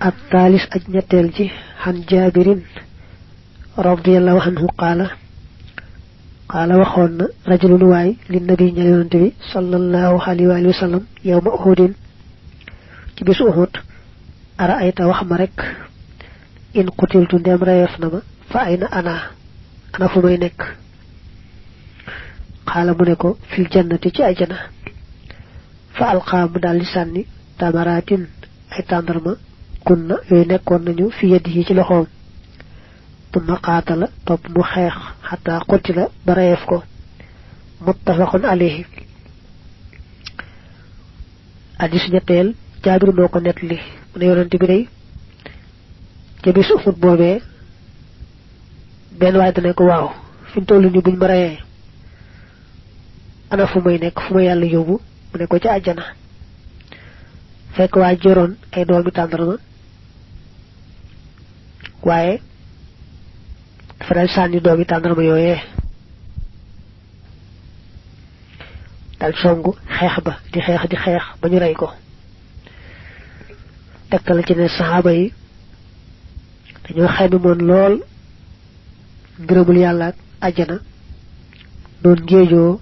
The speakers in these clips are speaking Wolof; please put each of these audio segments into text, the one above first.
الثالث أجنتل جي عن جابر رضي الله عنه قال وخون رجل واي للنبي نبي صلى الله عليه وآله وسلم يوم أحد بس أحد أرأيت وخم رك إن قتلت ندم ريفنما فأين أنا فمي نك قال منكو في الجنة جاء فألقى مدال لساني تمرات أي تندرما كنا ينكون نيو في يده ci loxom ثم قاتل طب مخيخ حتى قتل بريفكو متفق عليه حديث ñettel جابر moko netli ne yonent bi day ci bisu fut bobé ben way dane ko waaw fiñ tollu ni buñ ma rayé ana fu may nek fu ma yalla yobbu mu ne ko ci aljana fekk waa joroon ay doomi tàndarma waaye dafa dal sànni doomi tàndarma yooyee dal songu xeex ba di xeex ba ñu rey ko tegtal ci ne saxaaba yi dañoo xayma moon lool ngërëmul yàlla ak àjjana doon géejoo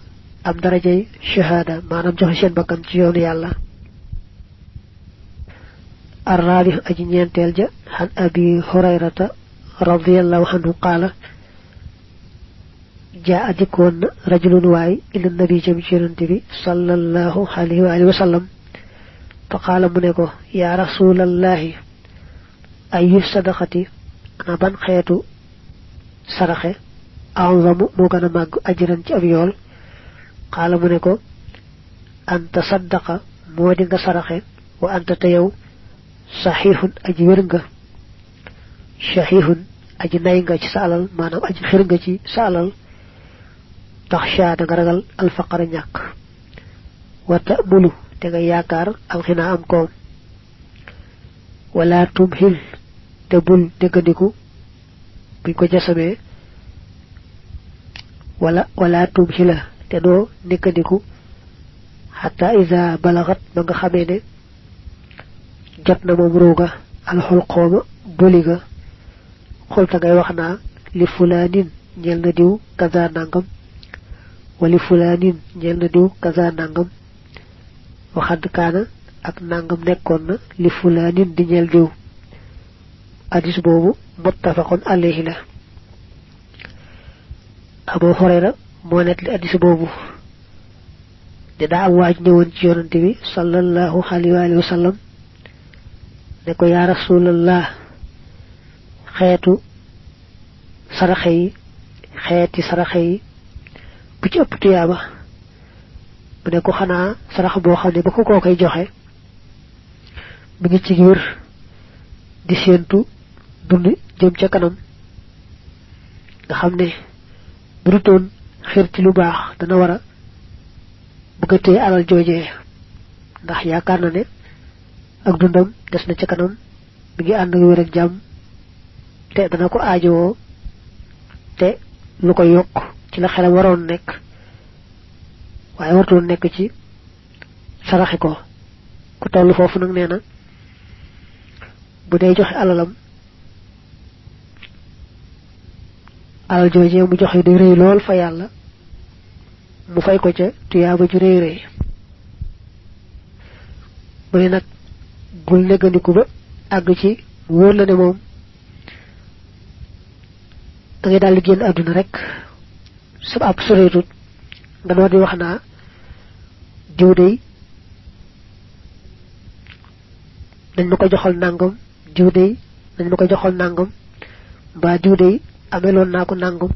am darajay shahada maanaam joxe seen bakkan ci yoonu yàlla الرابع أجنين تلجأ عن أبي هريرة رضي الله عنه قال جاء ديكون رجل واي إلى النبي جمشير النبي صلى الله عليه وآله وسلم فقال منكو يا رسول الله أي الصدقة أنا بان خيتو سرخي أعظم موغانا ماغ أجرا أبيول قال منكو أن تصدق مودنغ سرخي وأنت تيو صحيح aji wër nga shahihun aji nay nga ci salal manam aji xir nga ci salal taxsha da nga ragal al faqr ñak wa ta'mulu te nga yaakar al khina am ko wala tumhil te bul degandiku buñ ko jassame wala tumhila te do nekandiku hatta iza balagat ba nga xamé ne jotna mom roga al hulqoma boliga xolta ngay waxna li fulanin ñel na diw kaza nangam wali fulanin ñel na diw kaza nangam waxad kana ak nangam nekkon na li fulanin di ñel diw hadis bobu muttafaqun alayhi la Abu Hurayra mo net li hadis bobu de da waaj ñewon ci yonante bi sallallahu alayhi wa sallam ne ko ya rasulullah xeetu saraxe yi bu ci ëpp tuyaaba mu ne ko xanaa sarax boo xam ne ba ko koo koy joxe mi ngi ci wër di séentu dund jëm ca kanam nga xam ne bu dutoon xir ci lu baax dana war a bëgg a téye alal joojee ndax yaakaar na ne ak dundam des na ci kanam mi ngi and ak wër ak jam te dana ko aajo te lu ko yok ci la xelam waroon nek waye wartoon nek ci saraxi ko ku tollu fofu nak neena bu day joxe alal jooje mu joxe du reey lol fa yalla mu fay ko ca tuyaaba ju reey bu ne nak bul negandiku ba ag ci wóor la ne moom da ngay dal génn aduna rek sa ab soreetut nga no di wax naa diw dey dañ ma ko joxal nangam diw dey dañ ma ko joxal nangam ba diw dey ameloon naa ko nangam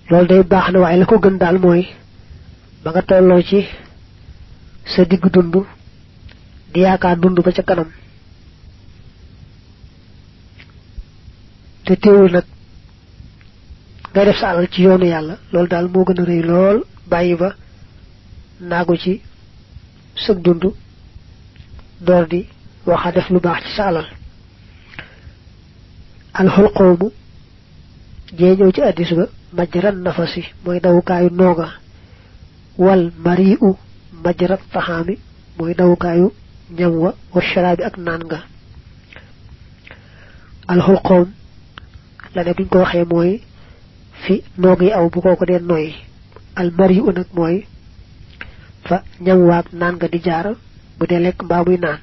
loolu day baax na waaye la ko gën daal mooy ba nga tolloo ci sa digg dundu di yaakaar dundu ba ca kanam te teewul nag ngay def sa alal ci yoonu yàlla loolu daal moo gën a rëy lool bàyyi ba naagu ci sëg dundu door di waxa def lu baax ci sa alal al xulqoomu jee ñëw ci addis ba majran nafasi mooy dawukaayu nooga wal mari'u majrat taxaami mooy dawukaayu ñam wa sharabi ak naan nga al hulqum la ne buñ ko waxee mooy fi noog yi aw bu kooko dee noy al mari'u nag mooy fa ñam waag naan nga di jaar bu dee lekk mbaa muy naan